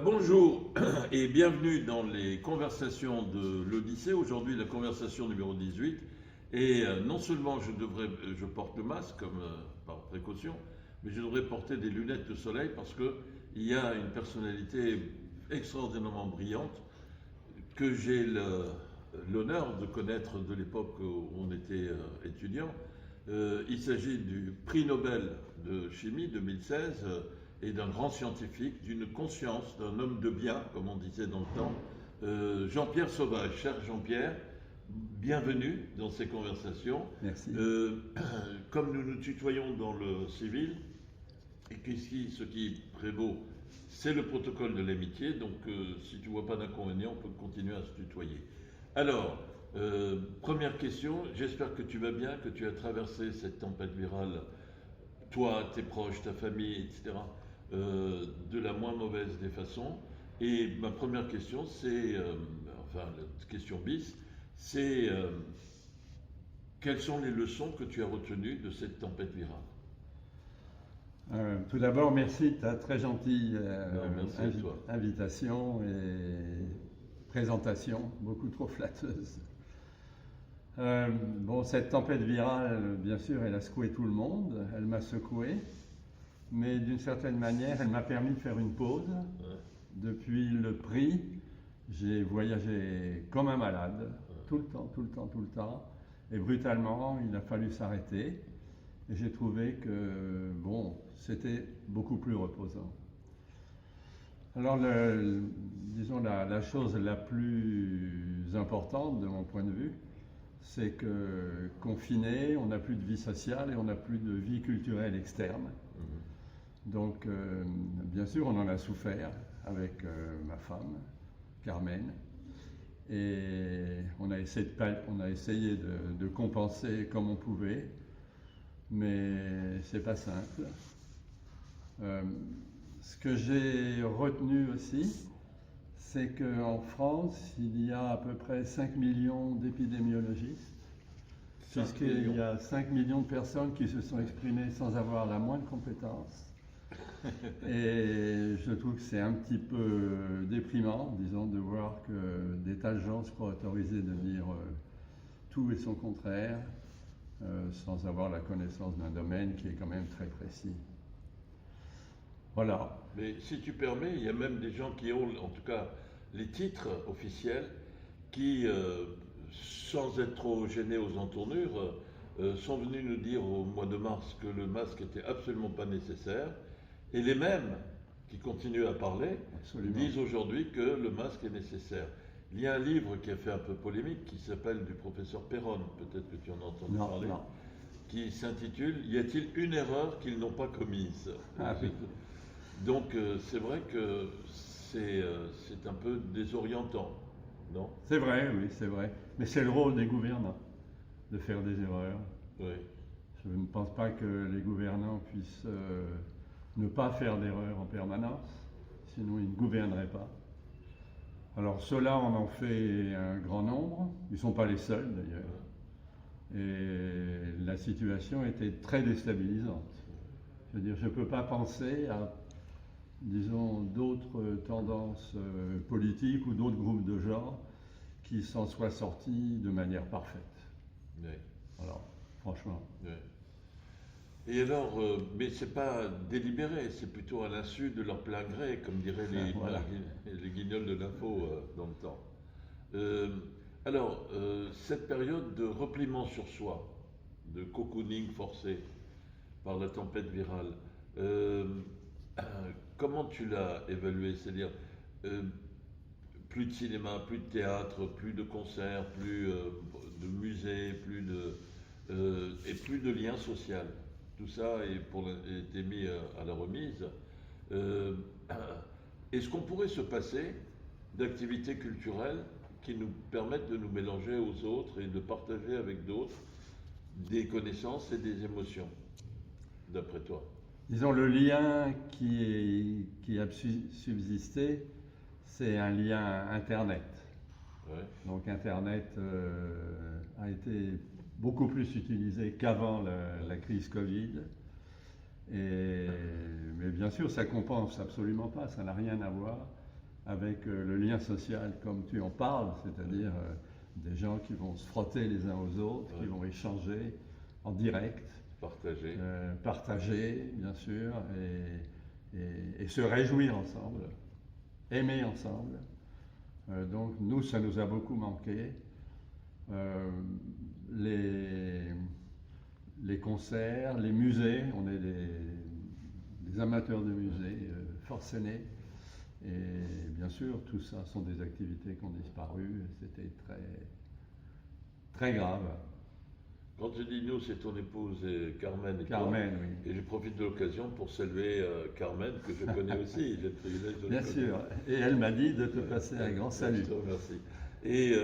Bonjour et bienvenue dans les conversations de l'Odyssée. Aujourd'hui, la conversation numéro 18. Et non seulement je porte le masque comme par précaution, mais je devrais porter des lunettes de soleil parce qu'il y a une personnalité extraordinairement brillante que j'ai l'honneur de connaître de l'époque où on était étudiant. Il s'agit du prix Nobel de chimie 2016 et d'un grand scientifique, d'une conscience, d'un homme de bien, comme on disait dans le temps, Jean-Pierre Sauvage. Cher Jean-Pierre, bienvenue dans ces conversations. Merci. Comme nous nous tutoyons dans le civil, et qu'ici, ce qui prévaut, c'est le protocole de l'amitié, donc si tu ne vois pas d'inconvénient, on peut continuer à se tutoyer. Alors, première question, j'espère que tu vas bien, que tu as traversé cette tempête virale, toi, tes proches, ta famille, etc., de la moins mauvaise des façons. Et ma première question, c'est, enfin, la question bis, c'est quelles sont les leçons que tu as retenues de cette tempête virale? Tout d'abord, merci de ta très gentille invitation et présentation, beaucoup trop flatteuse. Cette tempête virale, bien sûr, elle a secoué tout le monde, elle m'a secoué, mais d'une certaine manière, elle m'a permis de faire une pause. Depuis le prix, j'ai voyagé comme un malade, tout le temps, et brutalement, il a fallu s'arrêter. Et j'ai trouvé que, c'était beaucoup plus reposant. Alors, disons, la chose la plus importante de mon point de vue, c'est que confiné, on n'a plus de vie sociale et on n'a plus de vie culturelle externe. Donc, bien sûr, on en a souffert avec ma femme, Carmen, et on a essayé de compenser comme on pouvait, mais c'est pas simple. Ce que j'ai retenu aussi, c'est qu'en France, il y a à peu près 5 millions d'épidémiologistes, puisqu'il y a 5 millions de personnes qui se sont exprimées sans avoir la moindre compétence. Et je trouve que c'est un petit peu déprimant, disons, de voir que des tas de gens se croient autorisés de dire tout et son contraire, sans avoir la connaissance d'un domaine qui est quand même très précis. Voilà. Mais si tu permets, il y a même des gens qui ont, en tout cas, les titres officiels qui, sans être trop gênés aux entournures, sont venus nous dire au mois de mars que le masque n'était absolument pas nécessaire. Et les mêmes qui continuent à parler disent aujourd'hui que le masque est nécessaire. Il y a un livre qui a fait un peu polémique qui s'appelle du professeur Perron, peut-être que tu en as entendu parler, qui s'intitule « Y a-t-il une erreur qu'ils n'ont pas commise ?» Donc c'est vrai que c'est un peu désorientant, non? C'est vrai, oui, c'est vrai. Mais c'est le rôle des gouvernants de faire des erreurs. Oui. Je ne pense pas que les gouvernants puissent ne pas faire d'erreurs en permanence, sinon ils ne gouverneraient pas. Alors ceux-là, on en fait un grand nombre, ils ne sont pas les seuls d'ailleurs. Et la situation était très déstabilisante. Je veux dire, je ne peux pas penser à, disons, d'autres tendances politiques ou d'autres groupes de gens qui s'en soient sortis de manière parfaite. Oui. Alors, franchement. Oui. Et alors, mais c'est pas délibéré, c'est plutôt à l'insu de leur plein gré, comme diraient les guignols de l'info dans le temps. Alors, cette période de repliement sur soi, de cocooning forcé par la tempête virale, comment tu l'as évalué? C'est-à-dire, plus de cinéma, plus de théâtre, plus de concerts, plus de musées, et plus de liens sociaux. Tout ça été mis à la remise. Est-ce qu'on pourrait se passer d'activités culturelles qui nous permettent de nous mélanger aux autres et de partager avec d'autres des connaissances et des émotions, d'après toi? Disons, le lien qui a subsisté, c'est un lien Internet. Ouais. Donc Internet a été beaucoup plus utilisé qu'avant la crise Covid. Mais bien sûr, ça compense absolument pas, ça n'a rien à voir. avec le lien social comme tu en parles, c'est-à-dire des gens qui vont se frotter les uns aux autres, qui vont échanger en direct, partager bien sûr, et se réjouir ensemble, aimer ensemble. Donc nous, ça nous a beaucoup manqué. Les concerts, les musées, on est des amateurs de musées forcenés. Et bien sûr, tout ça sont des activités qui ont disparu. C'était très, très grave. Quand je dis nous, c'est ton épouse Carmen et Carmen, toi. oui. Et je profite de l'occasion pour saluer Carmen, que je connais aussi. J'ai le privilège de Bien sûr. Et elle m'a dit de te passer un grand salut. Je te remercie. Et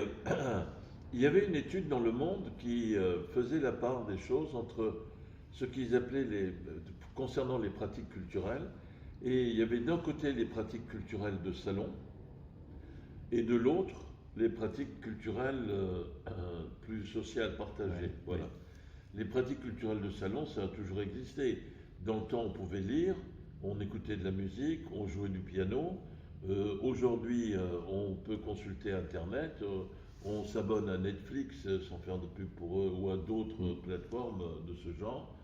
il y avait une étude dans Le Monde qui faisait la part des choses entre ce qu'ils appelaient concernant les pratiques culturelles. Et il y avait d'un côté les pratiques culturelles de salon et de l'autre les pratiques culturelles plus sociales, partagées. Oui, voilà. Oui. Les pratiques culturelles de salon, ça a toujours existé. Dans le temps, on pouvait lire, on écoutait de la musique, on jouait du piano. Aujourd'hui, on peut consulter Internet, on s'abonne à Netflix sans faire de pub pour eux ou à d'autres plateformes de ce genre.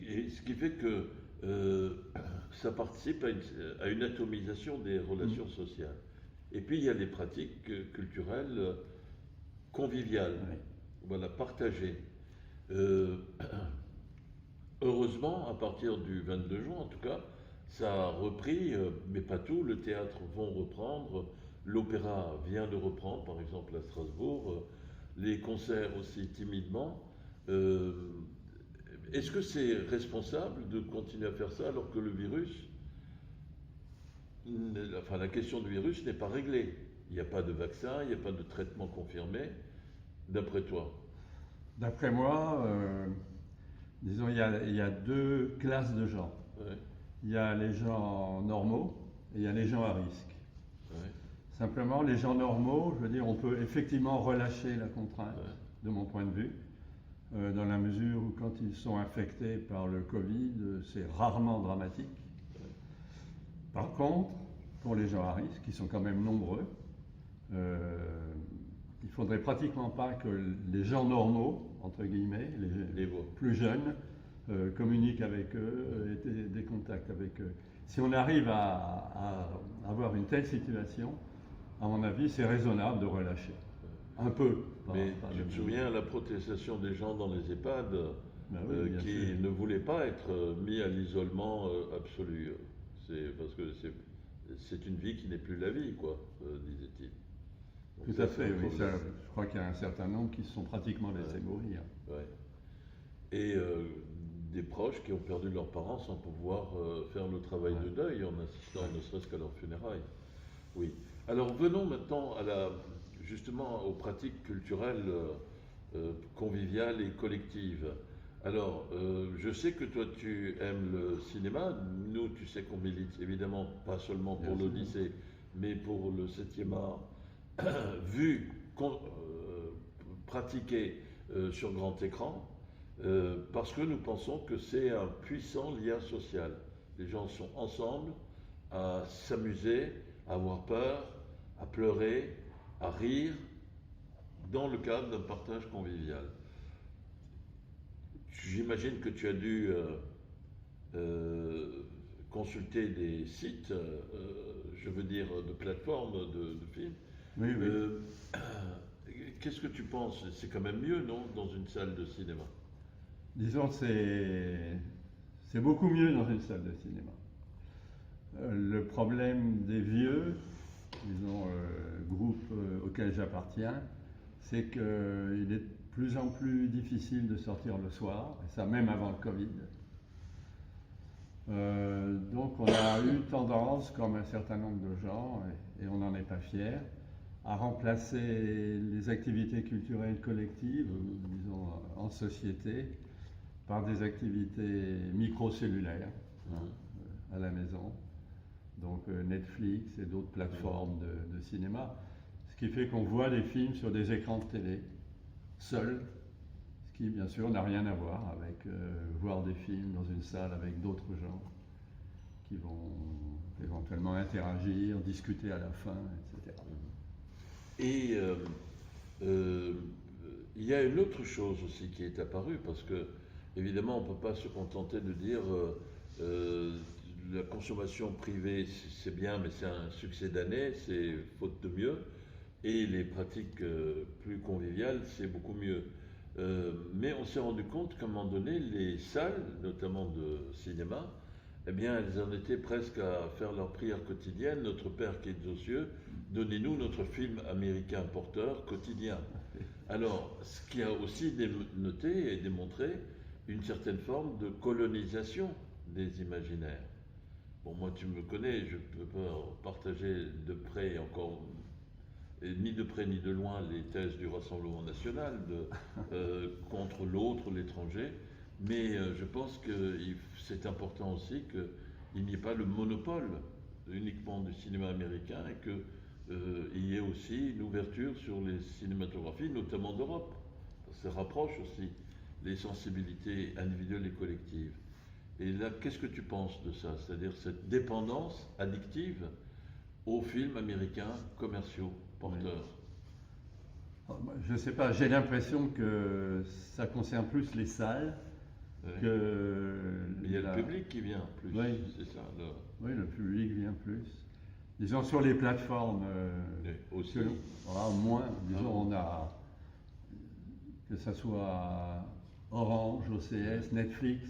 Et ce qui fait que ça participe à une atomisation des relations sociales. Et puis il y a les pratiques culturelles conviviales, voilà, partagées. Heureusement, à partir du 22 juin en tout cas, ça a repris, mais pas tout. Le théâtre vont reprendre, l'opéra vient de reprendre, par exemple à Strasbourg, les concerts aussi timidement. Est-ce que c'est responsable de continuer à faire ça alors que le virus, enfin la question du virus n'est pas réglée? Il n'y a pas de vaccin, il n'y a pas de traitement confirmé, d'après toi? D'après moi, disons, il y a deux classes de gens. Ouais. Il y a les gens normaux et il y a les gens à risque. Ouais. Simplement, les gens normaux, je veux dire, on peut effectivement relâcher la contrainte, de mon point de vue, dans la mesure où quand ils sont infectés par le Covid, c'est rarement dramatique. Par contre, pour les gens à risque, qui sont quand même nombreux, il faudrait pratiquement pas que les gens normaux, entre guillemets, les plus jeunes, communiquent avec eux, aient des contacts avec eux. Si on arrive à avoir une telle situation, à mon avis, c'est raisonnable de relâcher. Un peu. Mais tu te souviens la protestation des gens dans les EHPAD qui ne voulaient pas être mis à l'isolement absolu. C'est parce que c'est une vie qui n'est plus la vie, quoi, disait-il. Tout à fait, oui. Ça, je crois qu'il y a un certain nombre qui se sont pratiquement laissés mourir. Ouais. Et des proches qui ont perdu leurs parents sans pouvoir faire le travail de deuil en assistant ne serait-ce qu'à leurs funérailles. Oui. Alors venons maintenant justement aux pratiques culturelles conviviales et collectives. Alors, je sais que toi tu aimes le cinéma. Nous, tu sais qu'on milite évidemment pas seulement pour l'Odyssée, mais pour le 7e art, vu, pratiqué sur grand écran, parce que nous pensons que c'est un puissant lien social. Les gens sont ensemble à s'amuser, à avoir peur, à pleurer, à rire, dans le cadre d'un partage convivial. J'imagine que tu as dû consulter des sites, je veux dire, de plateformes de films. Oui, oui. Qu'est-ce que tu penses? C'est quand même mieux, non, dans une salle de cinéma? Disons, c'est beaucoup mieux dans une salle de cinéma. Le problème des vieux, disons, groupe auquel j'appartiens, c'est qu'il est de plus en plus difficile de sortir le soir, et ça même avant le Covid. Donc on a eu tendance, comme un certain nombre de gens, et on n'en est pas fier, à remplacer les activités culturelles collectives, disons en société, par des activités microcellulaires à la maison. Donc Netflix et d'autres plateformes de cinéma. Ce qui fait qu'on voit des films sur des écrans de télé, seuls, ce qui bien sûr n'a rien à voir avec voir des films dans une salle avec d'autres gens qui vont éventuellement interagir, discuter à la fin, etc. Et il y a une autre chose aussi qui est apparue, parce que évidemment on ne peut pas se contenter de dire la consommation privée c'est bien, mais c'est un succès d'année, c'est faute de mieux, et les pratiques plus conviviales c'est beaucoup mieux. Mais on s'est rendu compte qu'à un moment donné, les salles, notamment de cinéma, eh bien, elles en étaient presque à faire leur prière quotidienne. Notre Père qui es aux cieux, donnez-nous notre film américain porteur quotidien. Alors, ce qui a aussi noté et démontré une certaine forme de colonisation des imaginaires. Bon, moi, tu me connais, je ne peux pas partager de près encore, ni de près ni de loin, les thèses du Rassemblement national contre l'autre, l'étranger, mais je pense que c'est important aussi qu'il n'y ait pas le monopole uniquement du cinéma américain et qu'il y ait aussi une ouverture sur les cinématographies, notamment d'Europe. Ça rapproche aussi les sensibilités individuelles et collectives. Et là, qu'est-ce que tu penses de ça? C'est-à-dire cette dépendance addictive aux films américains commerciaux, porteurs. Je ne sais pas, j'ai l'impression que ça concerne plus les salles que... Mais il y a le public qui vient plus, oui. C'est ça. Oui, le public vient plus. Disons sur les plateformes, aussi. moins, disons, on a, que ce soit Orange, OCS, Netflix.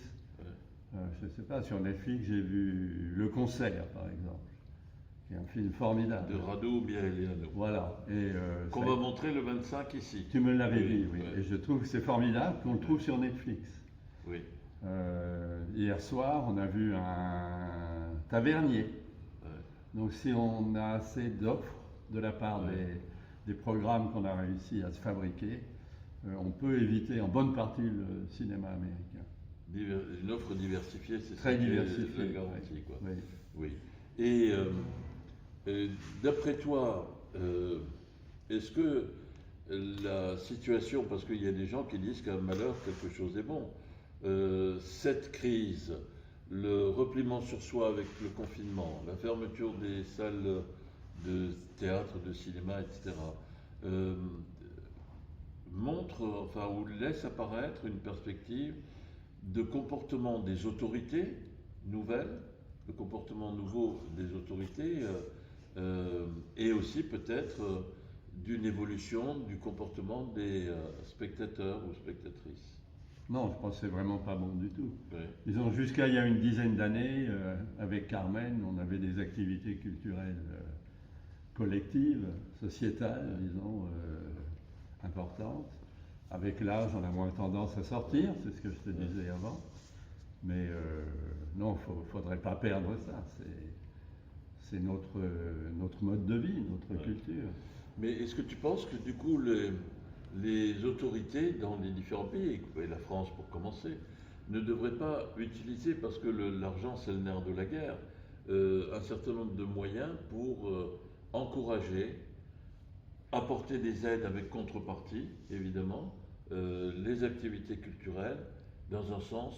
Je ne sais pas, sur Netflix, j'ai vu Le Concert, par exemple, qui est un film formidable. De Radu Biaeliano. Voilà. Qu'on va montrer le 25 ici. Tu me l'avais dit, oui. Et je trouve que c'est formidable qu'on le trouve sur Netflix. Oui. Hier soir, on a vu un tavernier. Donc si on a assez d'offres de la part des programmes qu'on a réussi à se fabriquer, on peut éviter en bonne partie le cinéma américain. Une offre diversifiée, c'est très diversifiée, la garantie. Quoi. Oui. Oui. Et d'après toi, est-ce que la situation, parce qu'il y a des gens qui disent qu'un malheur, quelque chose est bon, cette crise, le repliement sur soi avec le confinement, la fermeture des salles de théâtre, de cinéma, etc., montre, enfin, ou laisse apparaître une perspective de comportement des autorités nouvelles, le comportement nouveau des autorités, et aussi peut-être d'une évolution du comportement des spectateurs ou spectatrices. Non, je pense que c'est vraiment pas bon du tout. Oui. Disons, jusqu'à il y a une dizaine d'années, avec Carmen, on avait des activités culturelles collectives, sociétales, disons, importantes. Avec l'âge, on a moins tendance à sortir, c'est ce que je te disais avant. Mais non, il ne faudrait pas perdre ça. C'est notre mode de vie, notre culture. Mais est-ce que tu penses que du coup, les autorités dans les différents pays, et la France pour commencer, ne devraient pas utiliser, parce que l'argent c'est le nerf de la guerre, un certain nombre de moyens pour encourager, apporter des aides avec contrepartie, évidemment, les activités culturelles dans un sens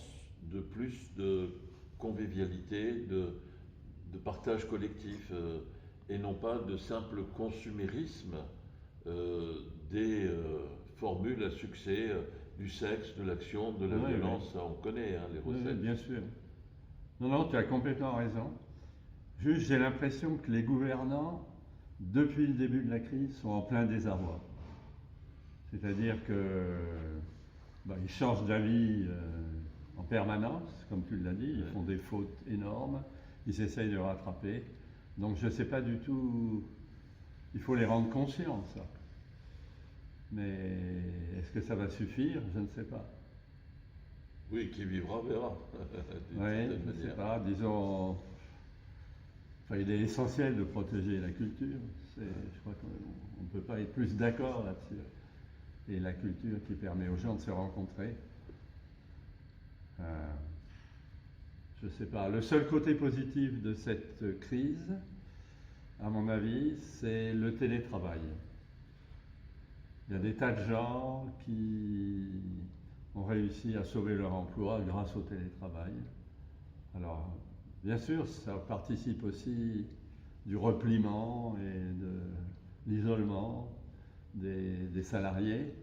de plus de convivialité, de partage collectif, et non pas de simple consumérisme des formules à succès du sexe, de l'action, de la violence. Ça, on connaît les recettes. Oui, bien sûr. Non, tu as complètement raison. Juste, j'ai l'impression que les gouvernants, depuis le début de la crise, sont en plein désarroi. C'est-à-dire qu'ils changent d'avis en permanence, comme tu l'as dit, ils font des fautes énormes, ils essayent de rattraper. Donc je ne sais pas du tout, il faut les rendre conscients, ça. Mais est-ce que ça va suffire? Je ne sais pas. Oui, qui vivra verra. Oui, je ne sais pas, disons... Enfin, il est essentiel de protéger la culture. Je crois qu'on ne peut pas être plus d'accord là-dessus. Et la culture qui permet aux gens de se rencontrer. Je ne sais pas. Le seul côté positif de cette crise, à mon avis, c'est le télétravail. Il y a des tas de gens qui ont réussi à sauver leur emploi grâce au télétravail. Alors, Bien sûr, ça participe aussi du repliement et de l'isolement des salariés,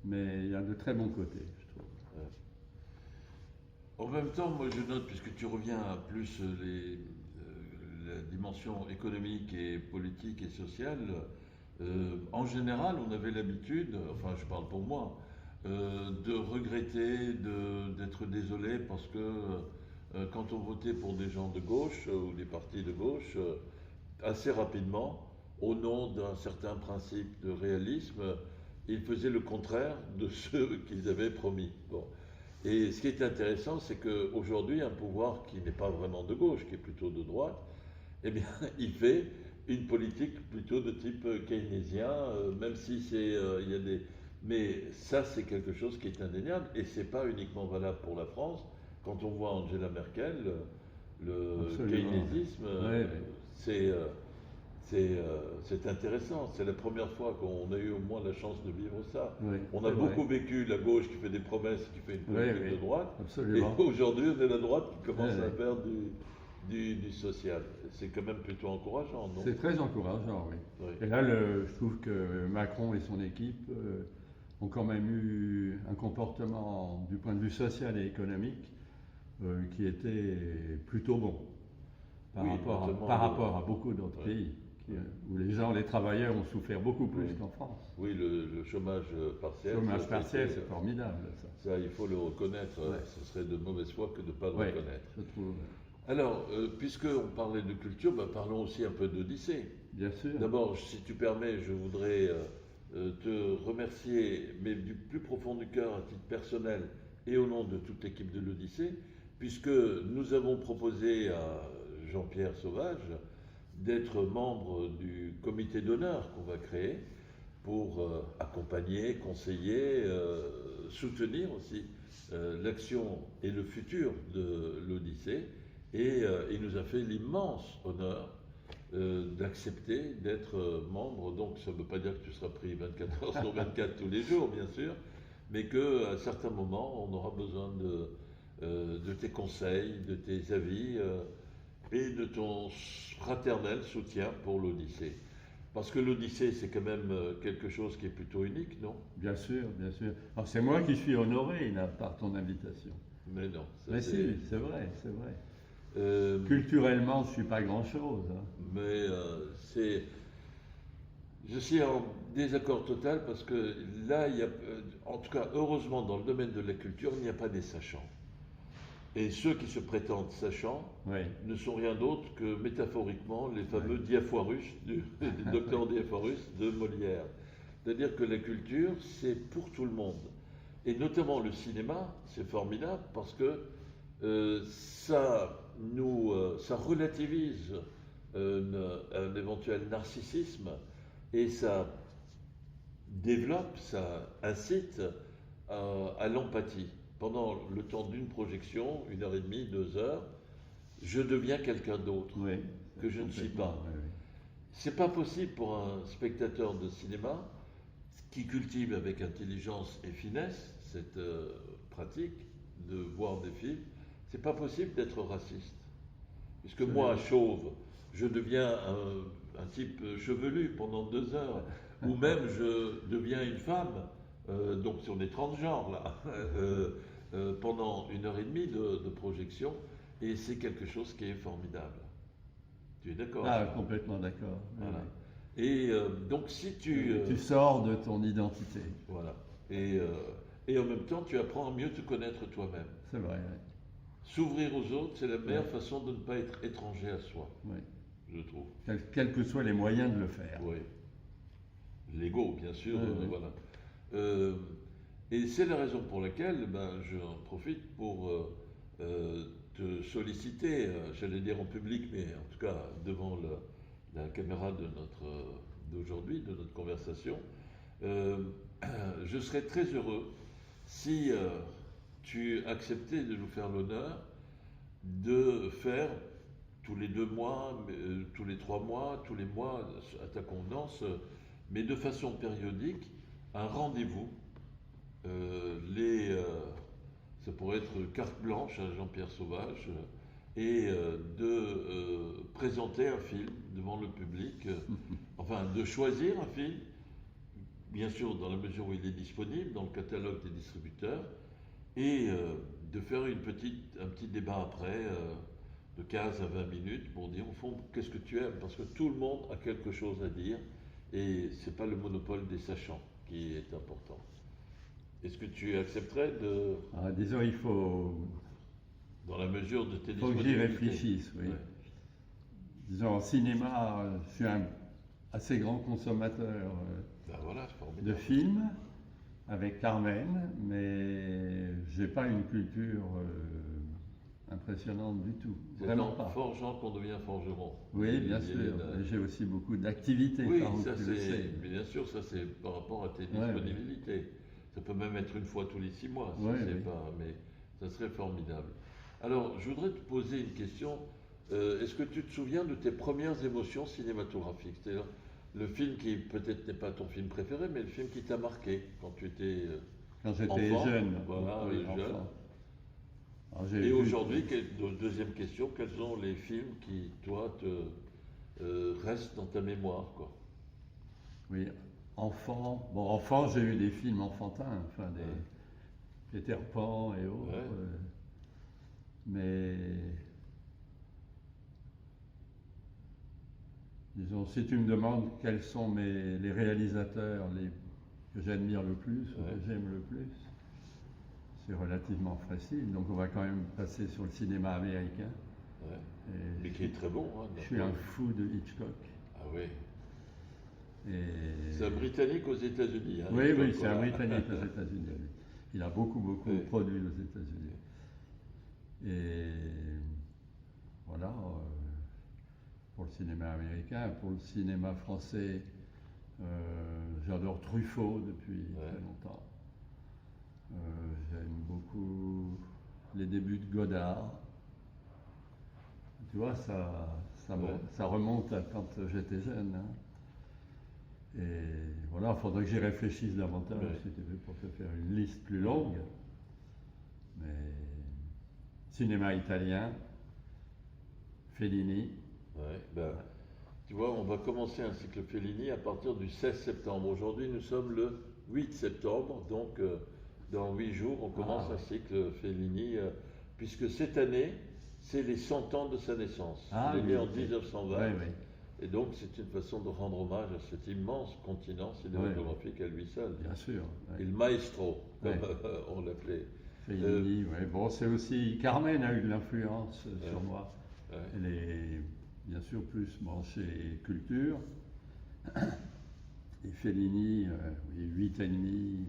mais il y a de très bons côtés, je trouve. Ouais. En même temps, moi je note, puisque tu reviens à plus la dimension économique et politique et sociale, en général, on avait l'habitude, enfin je parle pour moi, de regretter, d'être désolé parce que quand on votait pour des gens de gauche ou des partis de gauche, assez rapidement, au nom d'un certain principe de réalisme, ils faisaient le contraire de ce qu'ils avaient promis. Bon. Et ce qui est intéressant, c'est qu'aujourd'hui, un pouvoir qui n'est pas vraiment de gauche, qui est plutôt de droite, eh bien, il fait une politique plutôt de type keynésien, même si il y a des... Mais ça, c'est quelque chose qui est indéniable, et c'est pas uniquement valable pour la France. Quand on voit Angela Merkel, le Absolument. keynésisme, Ouais, ouais. c'est c'est intéressant. C'est la première fois qu'on a eu au moins la chance de vivre ça. Oui, On a c'est vrai. beaucoup vécu la gauche qui fait des promesses, qui fait une Oui, politique oui, de droite, et absolument. aujourd'hui on est la droite qui commence Ouais, à ouais. faire du social. C'est quand même plutôt encourageant, non? C'est très encourageant, oui. Oui. Et là, je trouve que Macron et son équipe ont quand même eu un comportement du point de vue social et économique qui était plutôt bon Oui, notamment par rapport à beaucoup d'autres ouais, pays où les gens, les travailleurs ont souffert beaucoup plus oui. qu'en France. Oui, le chômage partiel. Chômage ça, partiel, c'était, c'est formidable, ça. ça, il faut le reconnaître. Ouais. Ce serait de mauvaise foi que de ne pas le Ouais, reconnaître. je trouve. Alors, puisqu'on parlait de culture, bah, parlons aussi un peu d'Odyssée. Bien sûr. D'abord, si tu permets, je voudrais te remercier, mais du plus profond du cœur, à titre personnel et au nom de toute l'équipe de l'Odyssée, puisque nous avons proposé à Jean-Pierre Sauvage d'être membre du comité d'honneur qu'on va créer pour accompagner, conseiller, soutenir aussi l'action et le futur de l'Odyssée. Et il nous a fait l'immense honneur d'accepter d'être membre. Donc ça ne veut pas dire que tu seras pris 24 heures sur 24 tous les jours, bien sûr, mais qu'à certains moments, on aura besoin de tes conseils, de tes avis et de ton fraternel soutien pour l'Odyssée. Parce que l'Odyssée, c'est quand même quelque chose qui est plutôt unique, non? Bien sûr, bien sûr. Alors c'est moi qui suis honoré là, par ton invitation. Mais non. Ça, Mais si, c'est vrai, c'est vrai. Euh, Culturellement, je ne suis pas grand-chose. Hein. mais c'est... Je suis en désaccord total parce que là, il y a, en tout cas, heureusement, dans le domaine de la culture, il n'y a pas des sachants. Et ceux qui se prétendent sachants Oui, ne sont rien d'autre que métaphoriquement les fameux Diaphorus, du docteur Diaphorus de Molière. C'est-à-dire que la culture, c'est pour tout le monde. Et notamment le cinéma, c'est formidable parce que ça relativise un éventuel narcissisme et ça développe, ça incite à l'empathie. Pendant le temps d'une projection, 1 heure et demie, 2 heures, je deviens quelqu'un d'autre oui. que je ne suis pas. Oui, oui. C'est pas possible pour un spectateur de cinéma qui cultive avec intelligence et finesse cette pratique de voir des films. C'est pas possible d'être raciste. Puisque moi, chauve, je deviens un type chevelu pendant 2 heures, ou même je deviens une femme, donc si on est transgenre là, pendant 1 heure et demie de projection, et c'est quelque chose qui est formidable. Tu es d'accord? Ah, complètement d'accord. Oui, Voilà. oui. Et donc si tu... Tu sors de ton identité. voilà. Et en même temps, tu apprends à mieux te connaître toi-même. C'est vrai, oui. S'ouvrir aux autres, c'est la meilleure Ouais. façon de ne pas être étranger à soi, Oui. je trouve. Quels que soient les moyens de le faire. Oui. L'ego, bien sûr, Ouais, ouais. voilà. Et c'est la raison pour laquelle j'en profite pour te solliciter, j'allais dire en public, mais en tout cas devant la caméra d'aujourd'hui, de notre conversation. Je serais très heureux si tu acceptais de nous faire l'honneur de faire tous les 2 mois, tous les 3 mois, tous les mois, à ta convenance, mais de façon périodique, un rendez-vous. Ça pourrait être carte blanche à Jean-Pierre Sauvage, et de présenter un film devant le public, enfin de choisir un film, bien sûr dans la mesure où il est disponible dans le catalogue des distributeurs, et de faire un petit débat après de 15 à 20 minutes pour dire au fond qu'est-ce que tu aimes, parce que tout le monde a quelque chose à dire et c'est pas le monopole des sachants qui est important. Est-ce que tu accepterais de, Disons, il faut, dans la mesure de tes faut que j'y disponibilités? réfléchisse, oui. Ouais. Disons, en cinéma, je suis un assez grand consommateur Ben voilà, c'est de formidable. films avec Carmen, mais j'ai pas une culture impressionnante du tout. C'est Vraiment en pas. forgeant qu'on devient forgeron. Oui, bien Il y a sûr. une- Mais j'ai aussi beaucoup d'activités, Oui, Farouk, ça tu le sais. c'est, bien sûr, ça c'est par rapport à tes Ouais, disponibilités. Ça peut même être une fois tous les 6 mois, si Ouais, c'est oui. pas, mais ça serait formidable. Alors, je voudrais te poser une question. Est-ce que tu te souviens de tes premières émotions cinématographiques? C'est-à-dire le film qui peut-être n'est pas ton film préféré, mais le film qui t'a marqué quand tu étais Quand j'étais enfant, jeune. voilà, Oui, jeune. enfant. Alors, j'ai Et vu- aujourd'hui, deuxième question, quels sont les films qui, toi, restent dans ta mémoire, quoi? Oui, enfant. Bon, enfant, j'ai eu des films enfantins, enfin des Ouais. Peter Pan et autres. Ouais. Mais disons, si tu me demandes quels sont les réalisateurs que j'admire le plus ou Ouais. que j'aime le plus, c'est relativement facile. Donc on va quand même passer sur le cinéma américain. Ouais. Et Mais qui est très bon, hein, je suis un fou de Hitchcock. Ah oui. Et C'est un Britannique aux États-Unis. Hein, oui, Hitchcock, oui, c'est un voilà. Britannique aux États-Unis. Il a beaucoup Oui. produit aux États-Unis. Et voilà, pour le cinéma américain, pour le cinéma français, j'adore Truffaut depuis Ouais. très longtemps. J'aime beaucoup les débuts de Godard. Tu vois, Ouais. ça remonte à quand j'étais jeune. Hein. Et voilà, il faudrait que j'y réfléchisse davantage, Ouais. si tu veux, pour te faire une liste plus longue. Mais cinéma italien, Fellini. Ouais, ben, tu vois, on va commencer un cycle Fellini à partir du 16 septembre. Aujourd'hui, nous sommes le 8 septembre, donc dans 8 jours, on commence Ah, un cycle Fellini, puisque cette année, c'est les 100 ans de sa naissance. Ah, Il est né oui, en ok. 1920, Oui, oui. et donc c'est une façon de rendre hommage à cet immense continent cinématographique à lui seul. Bien sûr. Ouais. Il maestro, comme Ouais. on l'appelait. Fellini, ouais. Bon, c'est aussi. Carmen a eu de l'influence sur Ouais. moi. Ouais. Elle est bien sûr plus branchée culture. Et Fellini, oui, 8 et demi.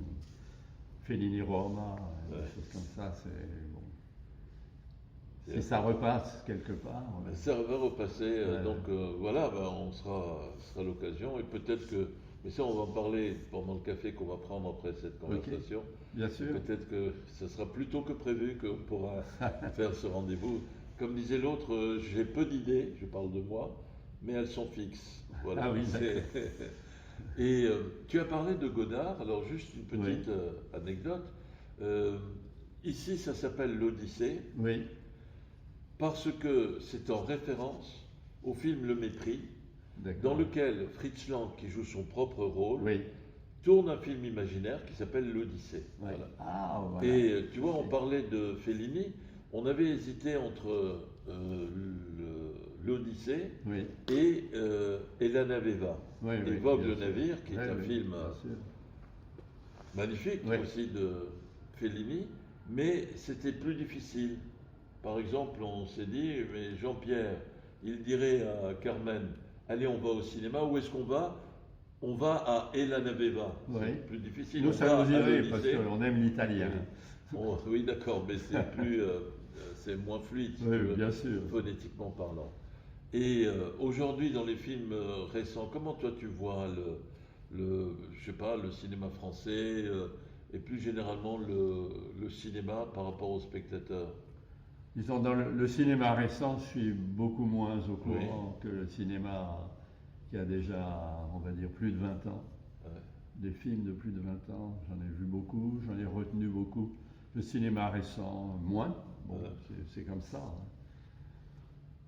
Fellini Roma, Ouais. des choses comme ça, c'est bon. C'est Si ça repasse quelque part. Ça va repasser, Ouais. donc voilà, ben, ce sera l'occasion, et peut-être que, mais ça on va en parler pendant le café qu'on va prendre après cette conversation. Bien sûr. Peut-être que ce sera plus tôt que prévu qu'on pourra faire ce rendez-vous. Comme disait l'autre, j'ai peu d'idées, je parle de moi, mais elles sont fixes. Voilà. Ah oui, Et tu as parlé de Godard, alors juste une petite Oui. anecdote. Ici, ça s'appelle l'Odyssée, Oui, parce que c'est en référence au film Le Mépris, d'accord. dans lequel Fritz Lang, qui joue son propre rôle, Oui. tourne un film imaginaire qui s'appelle L'Odyssée. Ouais. Voilà. Ah, voilà. Et tu vois, on parlait de Fellini, on avait hésité entre l'Odyssée Oui. et La Naveva. Oui, Et oui, Vogue bien le sûr. navire, qui est Oui, un oui, film bien sûr. magnifique Oui. aussi de Fellini, mais c'était plus difficile. Par exemple, on s'est dit, mais Jean-Pierre, il dirait à Carmen, allez, on va au cinéma, où est-ce qu'on va? On va à El Naveva. Oui. C'est plus difficile. Nous, On ça va nous à irait parce l'Odyssée. qu'on aime l'italien. Oui, d'accord, mais c'est plus, c'est moins fluide, si Oui, tu veux, bien sûr. phonétiquement parlant. Et aujourd'hui, dans les films récents, comment toi tu vois je sais pas, le cinéma français et plus généralement le cinéma par rapport aux spectateurs? Disons, dans le cinéma récent, je suis beaucoup moins au courant que le cinéma qui a déjà, on va dire, plus de 20 ans. Ouais. Des films de plus de 20 ans, j'en ai vu beaucoup, j'en ai retenu beaucoup. Le cinéma récent, moins. Bon, Ouais. c'est comme ça. Hein.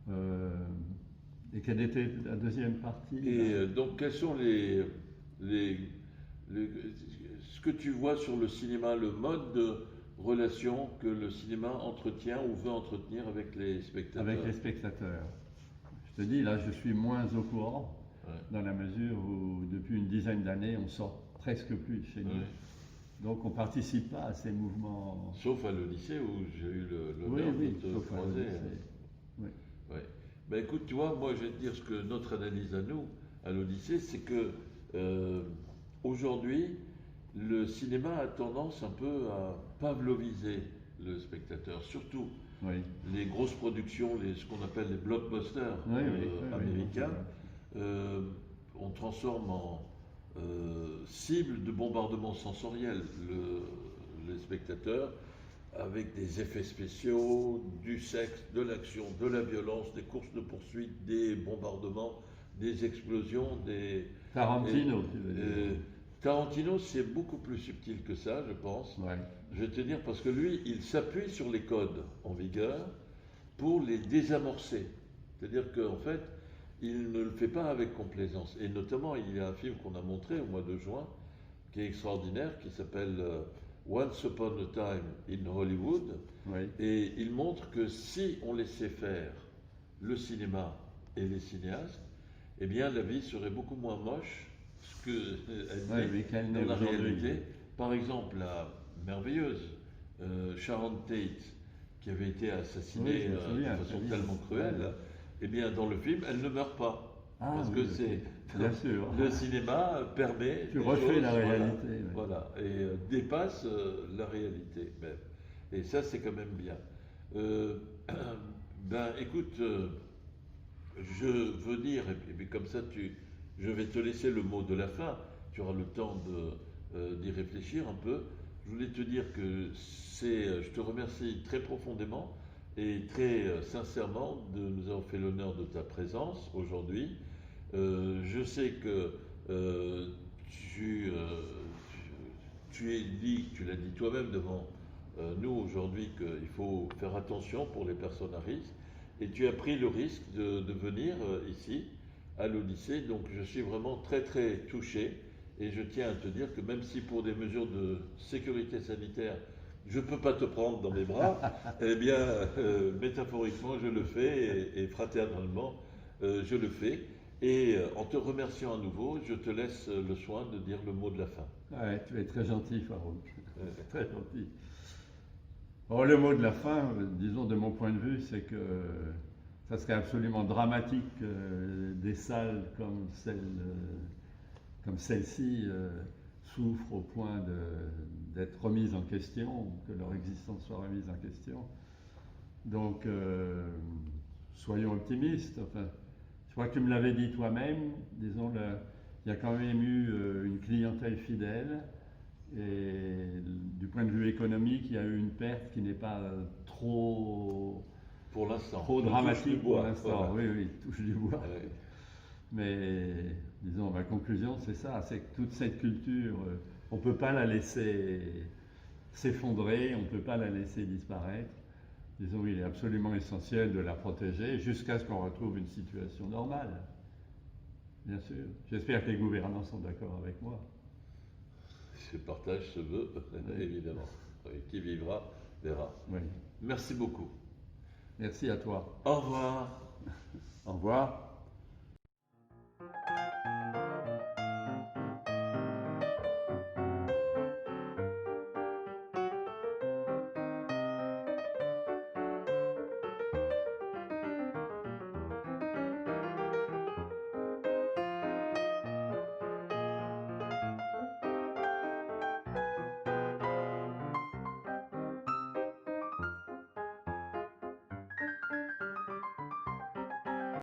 Et quelle était la deuxième partie? Et donc, quels sont les- ce que tu vois sur le cinéma, le mode de relation que le cinéma entretient ou veut entretenir avec les spectateurs? Avec les spectateurs. Je te dis, là, je suis moins au courant, Ouais. dans la mesure où, depuis une dizaine d'années, on sort presque plus chez nous. Ouais. Donc, on ne participe pas à ces mouvements. Sauf à l'Odyssée où j'ai eu Oui, l'honneur oui, de te sauf à croiser. l'Odyssée. Oui. Ouais. Ben écoute, tu vois, moi je vais te dire ce que notre analyse à nous, à l'Odyssée, c'est que aujourd'hui, le cinéma a tendance un peu à pavloviser le spectateur, surtout Oui. les grosses productions, ce qu'on appelle les blockbusters Oui, oui, américains. oui. On transforme en cible de bombardement sensoriel les spectateurs avec des effets spéciaux, du sexe, de l'action, de la violence, des courses de poursuite, des bombardements, des explosions, Tarantino, tu veux dire. Tarantino, c'est beaucoup plus subtil que ça, je pense. Ouais. Je vais te dire, parce que lui, il s'appuie sur les codes en vigueur pour les désamorcer. C'est-à-dire qu'en fait, il ne le fait pas avec complaisance. Et notamment, il y a un film qu'on a montré au mois de juin, qui est extraordinaire, qui s'appelle Once Upon a Time in Hollywood. Oui. Et il montre que si on laissait faire le cinéma et les cinéastes, eh bien, la vie serait beaucoup moins moche qu'elle n'est dans la réalité. Par exemple, la merveilleuse Sharon Tate, qui avait été assassinée de façon tellement cruelle, eh bien, dans le film, elle ne meurt pas. Parce que bien sûr. Le cinéma permet. Tu refais la réalité. Voilà, et dépasse la réalité même. Et ça, c'est quand même bien. Ben, écoute, je veux dire, et puis comme ça, je vais te laisser le mot de la fin. Tu auras le temps d'y réfléchir un peu. Je voulais te dire que je te remercie très profondément et très sincèrement de nous avoir fait l'honneur de ta présence aujourd'hui. Je sais que tu l'as dit toi-même devant nous aujourd'hui qu'il faut faire attention pour les personnes à risque. Et tu as pris le risque de venir ici, à l'Odyssée. Donc je suis vraiment très très touché. Et je tiens à te dire que même si pour des mesures de sécurité sanitaire, je ne peux pas te prendre dans mes bras, eh bien, métaphoriquement, je le fais et fraternalement, je le fais. Et en te remerciant à nouveau, je te laisse le soin de dire le mot de la fin. Ouais, tu es très gentil, Farouk. Très gentil. Bon, le mot de la fin, disons de mon point de vue, c'est que ça serait absolument dramatique que des salles comme celle-ci souffrent au point d'être remises en question, que leur existence soit remise en question. Donc, soyons optimistes. Enfin, je crois que tu me l'avais dit toi-même, disons, il y a quand même eu une clientèle fidèle, et du point de vue économique, il y a eu une perte qui n'est pas trop dramatique pour l'instant. Voilà. Oui, touche du bois. Ouais. Mais disons, ma conclusion, c'est ça, c'est que toute cette culture, on ne peut pas la laisser s'effondrer, on ne peut pas la laisser disparaître. Disons, il est absolument essentiel de la protéger jusqu'à ce qu'on retrouve une situation normale. Bien sûr. J'espère que les gouvernants sont d'accord avec moi. Je partage ce vœu, évidemment. Qui vivra, verra. Oui. Merci beaucoup. Merci à toi. Au revoir. Au revoir.